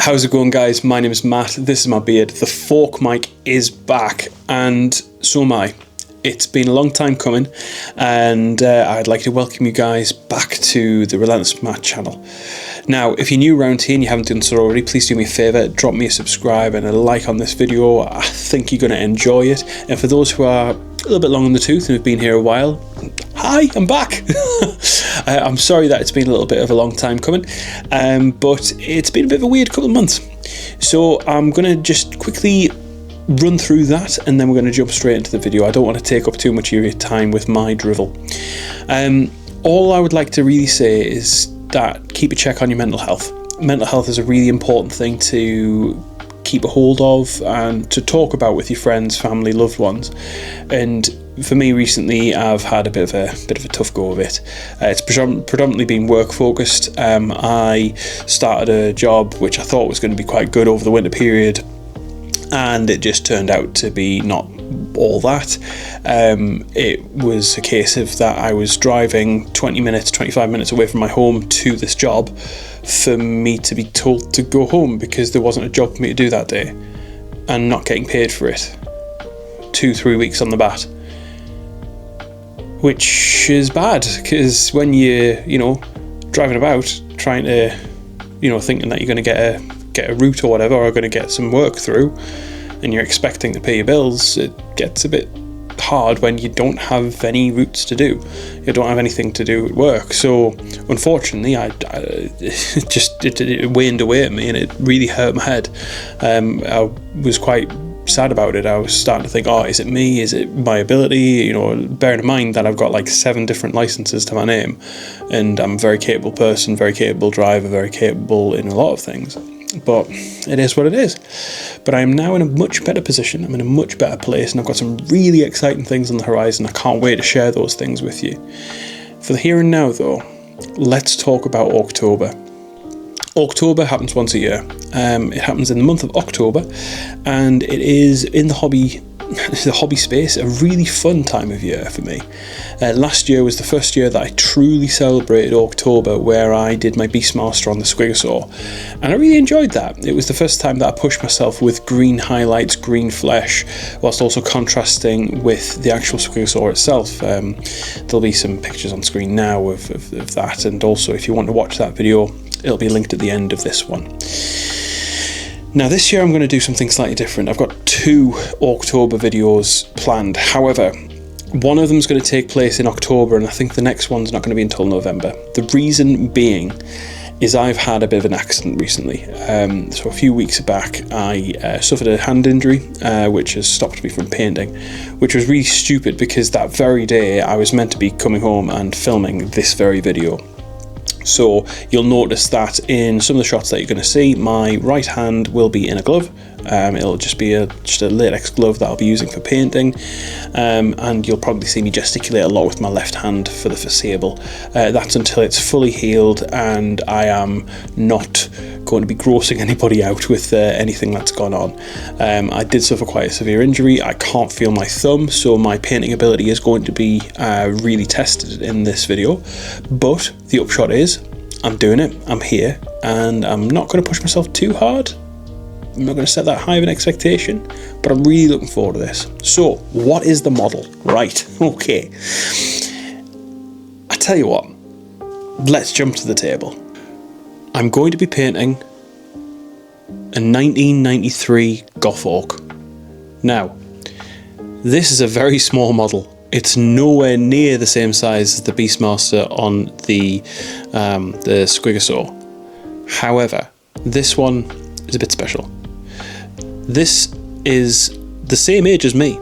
How's it going, guys? My name is Matt, this is my beard, the fork mic is back, and so am I. It's been a long time coming, and I'd like to welcome you guys back to the Relentless Matt channel. Now, if you're new around here and you haven't done so already, please do me a favour, drop me a subscribe and a like on this video. I think you're going to enjoy it. And for those who are a little bit long in the tooth and have been here a while, hi, I'm back. I'm sorry that it's been a little bit of a long time coming, but it's been a bit of a weird couple of months. So I'm going to just quickly run through that, and then we're going to jump straight into the video. I don't want to take up too much of your time with my drivel. All I would like to really say is that keep a check on your mental health. Mental health is a really important thing to keep a hold of and to talk about with your friends, family, loved ones. And for me recently, I've had a bit of a tough go of it. It's predominantly been work focused. I started a job which I thought was going to be quite good over the winter period, and it just turned out to be not all that. It was a case of that I was driving 20 minutes, 25 minutes away from my home to this job for me to be told to go home because there wasn't a job for me to do that day, and not getting paid for it. 2-3 weeks on the bat, which is bad, because when you're, driving about trying to, thinking that you're going to get a route or whatever, or going to get some work through, and you're expecting to pay your bills, it gets a bit hard when you don't have any routes to do. You don't have anything to do at work. So unfortunately, it waned away at me, and it really hurt my head. I was quite sad about it. I was starting to think, is it me? Is it my ability? Bearing in mind that I've got like 7 different licenses to my name, and I'm a very capable person, very capable driver, very capable in a lot of things. But it is what it is. But I am now in a much better position. I'm in a much better place, and I've got some really exciting things on the horizon. I can't wait to share those things with you. For the here and now, though, let's talk about Orktober. Orktober happens once a year. It happens in the month of October, and it is in the hobby space a really fun time of year for me. Last year was the first year that I truly celebrated Orktober, where I did my Beastmaster on the Squigosaur, and I really enjoyed that. It was the first time that I pushed myself with green highlights, green flesh, whilst also contrasting with the actual Squigosaur itself. There'll be some pictures on screen now of that, and also if you want to watch that video, it'll be linked at the end of this one. Now this year I'm going to do something slightly different. I've got 2 Orktober videos planned. However, one of them is going to take place in October, and I think the next one's not going to be until November. The reason being is I've had a bit of an accident recently. So a few weeks back I suffered a hand injury, which has stopped me from painting, which was really stupid because that very day I was meant to be coming home and filming this very video. So you'll notice that in some of the shots that you're going to see, my right hand will be in a glove. It'll just be a latex glove that I'll be using for painting, and you'll probably see me gesticulate a lot with my left hand for the foreseeable. That's until it's fully healed and I am not going to be grossing anybody out with anything that's gone on. I did suffer quite a severe injury. I can't feel my thumb, so my painting ability is going to be really tested in this video, but the upshot is I'm doing it, I'm here, and I'm not going to push myself too hard. I'm not going to set that high of an expectation, but I'm really looking forward to this. So, what is the model? Right, okay. I tell you what, let's jump to the table. I'm going to be painting a 1993 Goff Ork. Now, this is a very small model. It's nowhere near the same size as the Beastmaster on the Squigosaur. However, this one is a bit special. This is the same age as me.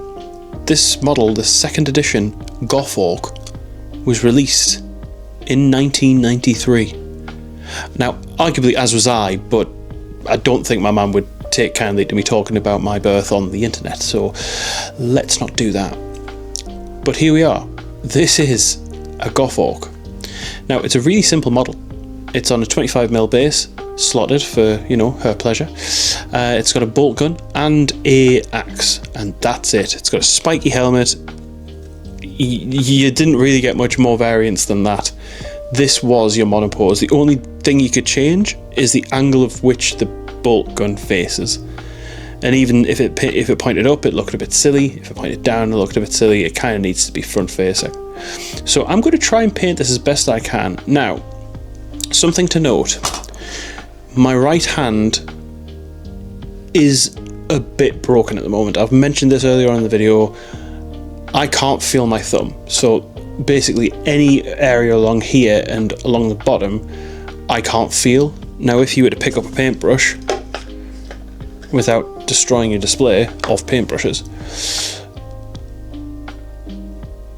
This model, the 2nd edition Goff Ork, was released in 1993. Now, arguably as was I, but I don't think my mum would take kindly to me talking about my birth on the internet, so let's not do that. But here we are. This is a Goff Ork. Now, it's a really simple model. It's on a 25mm base, slotted for, her pleasure. It's got a bolt gun and a axe, and that's it. It's got a spiky helmet. You didn't really get much more variance than that. This was your monopause. The only thing you could change is the angle of which the bolt gun faces. And even if it pointed up, it looked a bit silly. If it pointed down, it looked a bit silly. It kind of needs to be front facing. So I'm going to try and paint this as best I can. Now, something to note, my right hand is a bit broken at the moment. I've mentioned this earlier on in the video. I can't feel my thumb. So basically any area along here and along the bottom, I can't feel. Now, if you were to pick up a paintbrush without destroying your display of paintbrushes,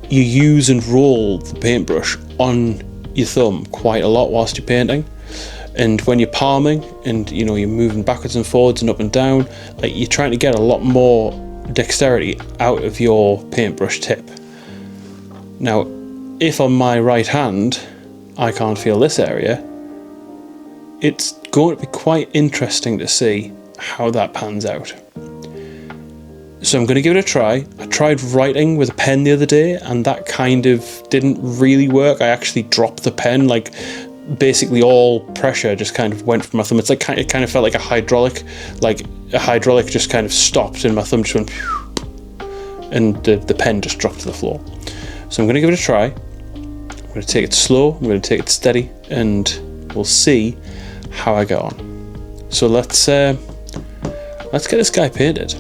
you use and roll the paintbrush on your thumb quite a lot whilst you're painting. And when you're palming and you're moving backwards and forwards and up and down, like, you're trying to get a lot more dexterity out of your paintbrush tip. Now, if on my right hand I can't feel this area, it's going to be quite interesting to see how that pans out. So I'm going to give it a try. I tried writing with a pen the other day and that kind of didn't really work. I actually dropped the pen, like basically all pressure just kind of went from my thumb. It's like, it kind of felt like a hydraulic just kind of stopped and my thumb just went and the pen just dropped to the floor. So I'm going to give it a try. I'm going to take it slow, I'm going to take it steady, and we'll see how I get on. So let's get this guy painted.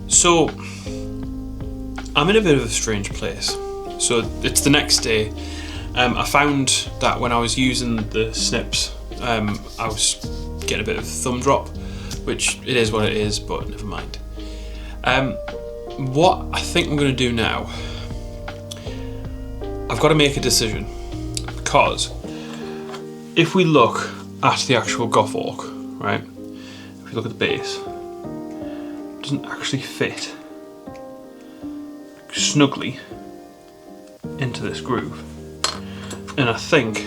So I'm in a bit of a strange place. So it's the next day. I found that when I was using the snips, I was getting a bit of thumb drop, which it is what it is, but never mind. What I think I'm going to do now, I've got to make a decision, because if we look at the actual Goff Ork, right, if we look at the base, doesn't actually fit snugly into this groove, and I think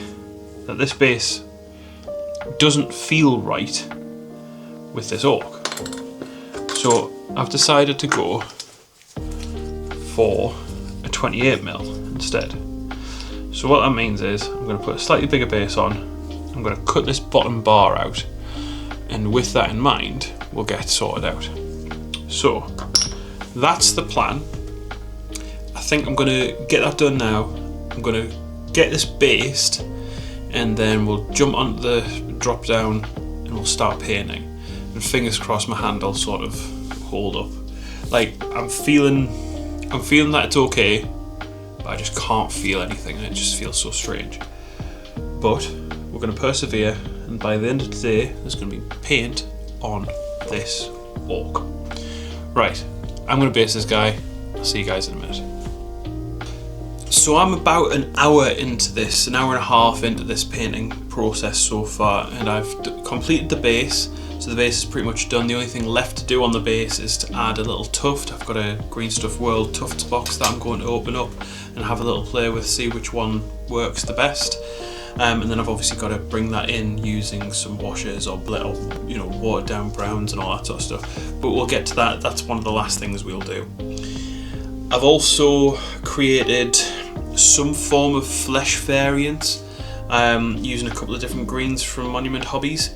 that this base doesn't feel right with this orc, so I've decided to go for a 28mm instead. So what that means is I'm going to put a slightly bigger base on, I'm going to cut this bottom bar out, and with that in mind we'll get sorted out. So that's the plan. I think I'm going to get that done now. I'm going to get this based and then we'll jump onto the drop down and we'll start painting. And fingers crossed my hand will sort of hold up. Like, I'm feeling that it's okay, but I just can't feel anything and it just feels so strange. But we're going to persevere, and by the end of today there's going to be paint on this orc. Right, I'm going to base this guy. I'll see you guys in a minute. So I'm about an hour into this, an hour and a half into this painting process so far, and I've completed the base. So the base is pretty much done. The only thing left to do on the base is to add a little tuft. I've got a Green Stuff World tufts box that I'm going to open up and have a little play with, see which one works the best. And then I've obviously got to bring that in using some washes or watered down browns and all that sort of stuff. But we'll get to that. That's one of the last things we'll do. I've also created some form of flesh variant using a couple of different greens from Monument Hobbies.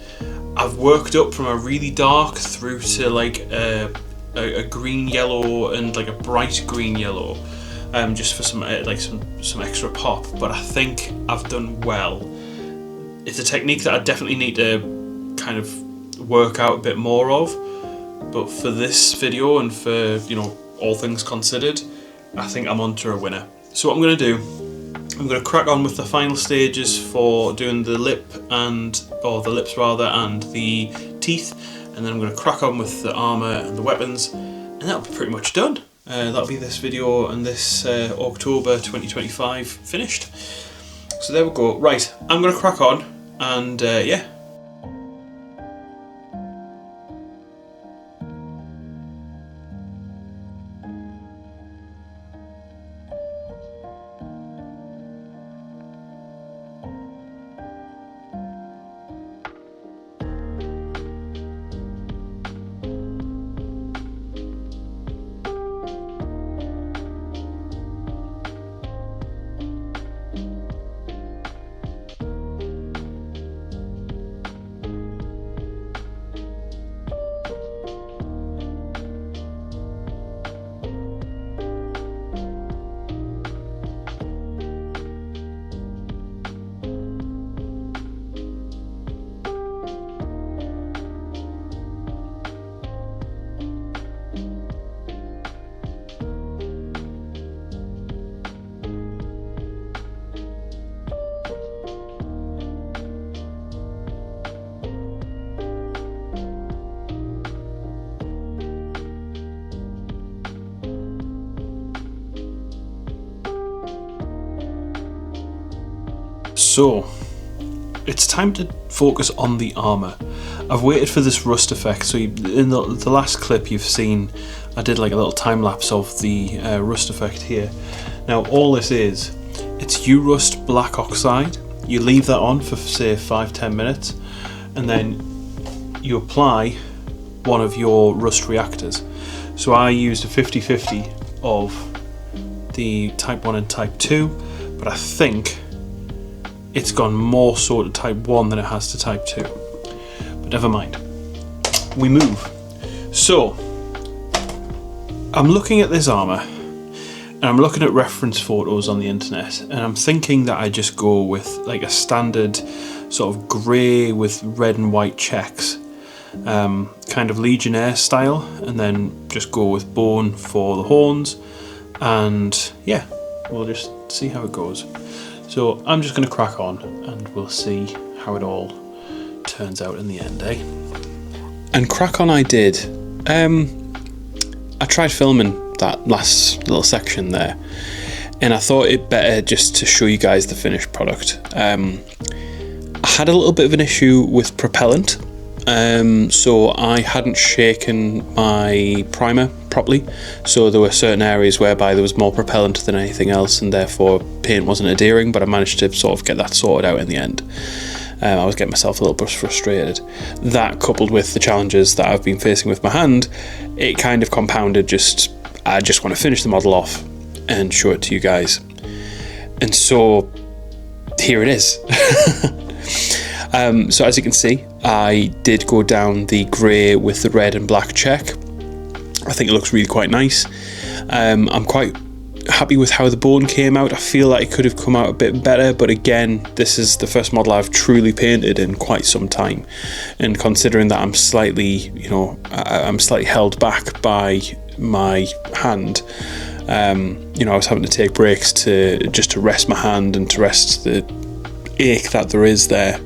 I've worked up from a really dark through to like a green yellow and like a bright green yellow. Just for some extra pop, but I think I've done well. It's a technique that I definitely need to kind of work out a bit more of, but for this video and for all things considered, I think I'm onto a winner. So what I'm going to do, I'm going to crack on with the final stages for doing the lip or the lips rather, and the teeth, and then I'm going to crack on with the armour and the weapons, and that'll be pretty much done. That'll be this video and this October 2025 finished. So there we go. Right, I'm going to crack on, and yeah. So, it's time to focus on the armour. I've waited for this rust effect, so in the last clip you've seen, I did like a little time lapse of the rust effect here. Now all this is, it's U-Rust black oxide. You leave that on for say 5-10 minutes, and then you apply one of your rust reactors. So I used a 50-50 of the type 1 and type 2, but I think it's gone more so to type 1 than it has to type 2. But never mind. We move. So, I'm looking at this armour, and I'm looking at reference photos on the internet, and I'm thinking that I just go with like a standard sort of grey with red and white checks, kind of Legionnaire style, and then just go with bone for the horns, and yeah, we'll just see how it goes. So I'm just going to crack on and we'll see how it all turns out in the end, eh? And crack on I did. I tried filming that last little section there, and I thought it better just to show you guys the finished product. I had a little bit of an issue with propellant, so I hadn't shaken my primer properly, so there were certain areas whereby there was more propellant than anything else, and therefore paint wasn't adhering, but I managed to sort of get that sorted out in the end. I was getting myself a little bit frustrated. That, coupled with the challenges that I've been facing with my hand, it kind of compounded I just want to finish the model off and show it to you guys. And so here it is. So as you can see, I did go down the grey with the red and black check. I think it looks really quite nice. I'm quite happy with how the bone came out. I feel like it could have come out a bit better, but again, this is the first model I've truly painted in quite some time, and considering that I'm slightly, I'm slightly held back by my hand, I was having to take breaks to rest my hand and to rest the ache that there is there.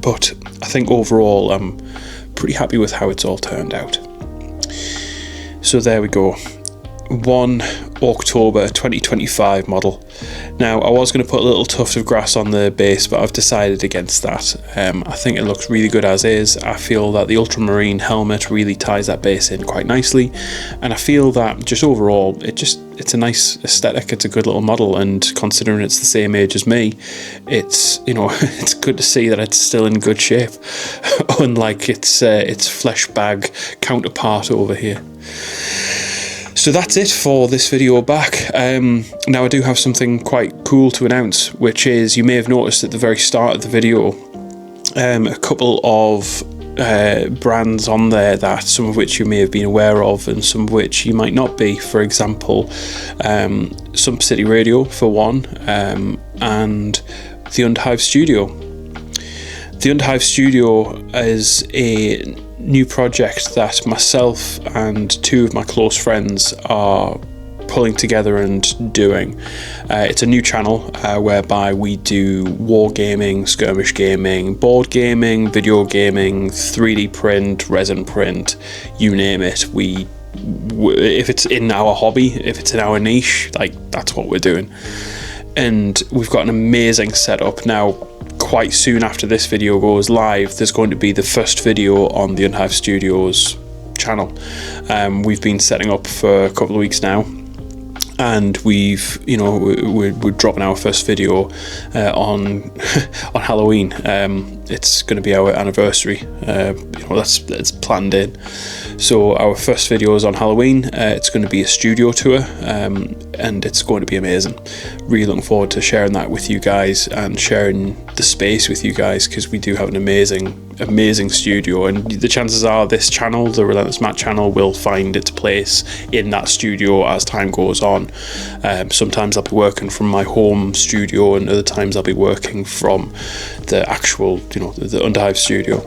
But I think overall I'm pretty happy with how it's all turned out. So there we go, one Orktober 2025 model. Now I was going to put a little tuft of grass on the base, but I've decided against that. I think it looks really good as is. I feel that the ultramarine helmet really ties that base in quite nicely, and I feel that just overall it's a nice aesthetic. It's a good little model, and considering it's the same age as me, it's it's good to see that it's still in good shape, unlike its flesh bag counterpart over here. So that's it for this video back. Now I do have something quite cool to announce, which is, you may have noticed at the very start of the video a couple of brands on there, that some of which you may have been aware of and some of which you might not be. For example, Some City Radio for one, and the Underhive Studio. The Underhive Studio is a new project that myself and two of my close friends are pulling together and doing. It's a new channel whereby we do wargaming, skirmish gaming, board gaming, video gaming, 3D print, resin print, you name it. If it's in our hobby, if it's in our niche, like, that's what we're doing. And we've got an amazing setup now. Quite soon after this video goes live, there's going to be the first video on the Underhive Studios channel. We've been setting up for a couple of weeks now, and we're dropping our first video on Halloween. It's going to be our anniversary. That's planned in. So our first video is on Halloween. It's going to be a studio tour, and it's going to be amazing. Really looking forward to sharing that with you guys and sharing the space with you guys, because we do have an amazing studio, and the chances are this channel, the Relentless Matt channel, will find its place in that studio as time goes on. Sometimes I'll be working from my home studio, and other times I'll be working from the actual, the Underhive Studio.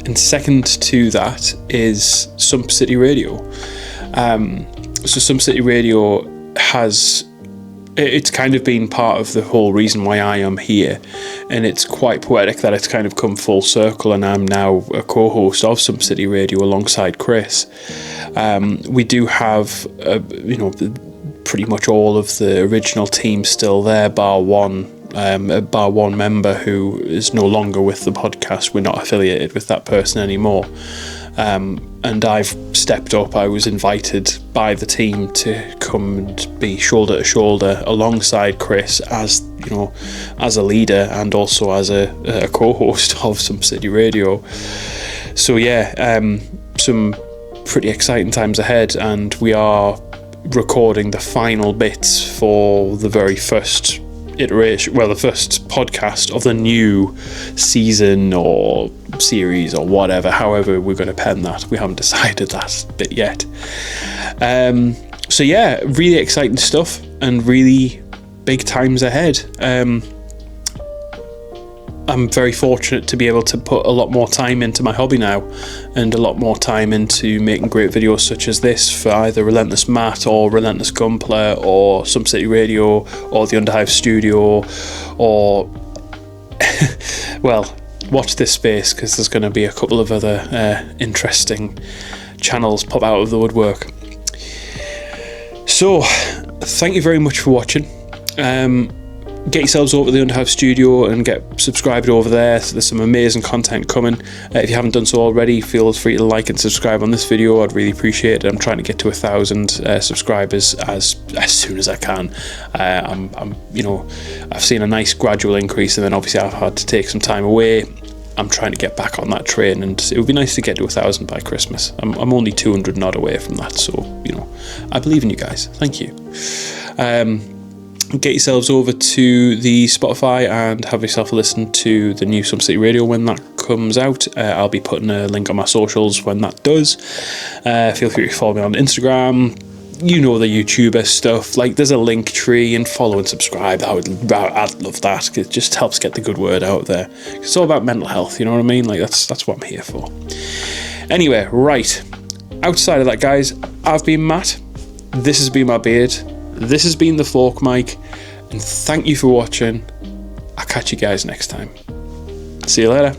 And second to that is Sump City Radio. So Sump City Radio it's kind of been part of the whole reason why I am here, and it's quite poetic that it's kind of come full circle, and I'm now a co-host of Sump City Radio alongside Chris. We do have pretty much all of the original team still there, bar one member who is no longer with the podcast. We're not affiliated with that person anymore. And I've stepped up. I was invited by the team to come and be shoulder to shoulder alongside Chris as a leader and also as a co-host of Sump City Radio. So yeah, some pretty exciting times ahead, and we are recording the final bits for the very first iteration, the first podcast of the new season or series or whatever, however we're going to pen that. We haven't decided that bit yet. So yeah, really exciting stuff and really big times ahead. I'm very fortunate to be able to put a lot more time into my hobby now, and a lot more time into making great videos such as this for either Relentless Matt or Relentless Gunpla or Sump City Radio or the Underhive Studio, or well, watch this space, because there's going to be a couple of other interesting channels pop out of the woodwork. So thank you very much for watching. Get yourselves over to the Underhive Studio and get subscribed over there. So there's some amazing content coming. If you haven't done so already, feel free to like and subscribe on this video. I'd really appreciate it. I'm trying to get to 1,000 subscribers as soon as I can. I've seen a nice gradual increase, and then obviously I've had to take some time away. I'm trying to get back on that train, and it would be nice to get to 1,000 by Christmas. I'm only 200 and odd away from that, so I believe in you guys. Thank you. Get yourselves over to the Spotify and have yourself a listen to the new Sump City Radio when that comes out. I'll be putting a link on my socials when that does. Feel free to follow me on Instagram. The YouTuber stuff. Like, there's a Linktree, and follow and subscribe. I'd love that. It just helps get the good word out there. It's all about mental health, you know what I mean? Like, that's what I'm here for. Anyway, right. Outside of that, guys, I've been Matt. This has been my beard. This has been the Fork Mic, and thank you for watching. I'll catch you guys next time. See you later.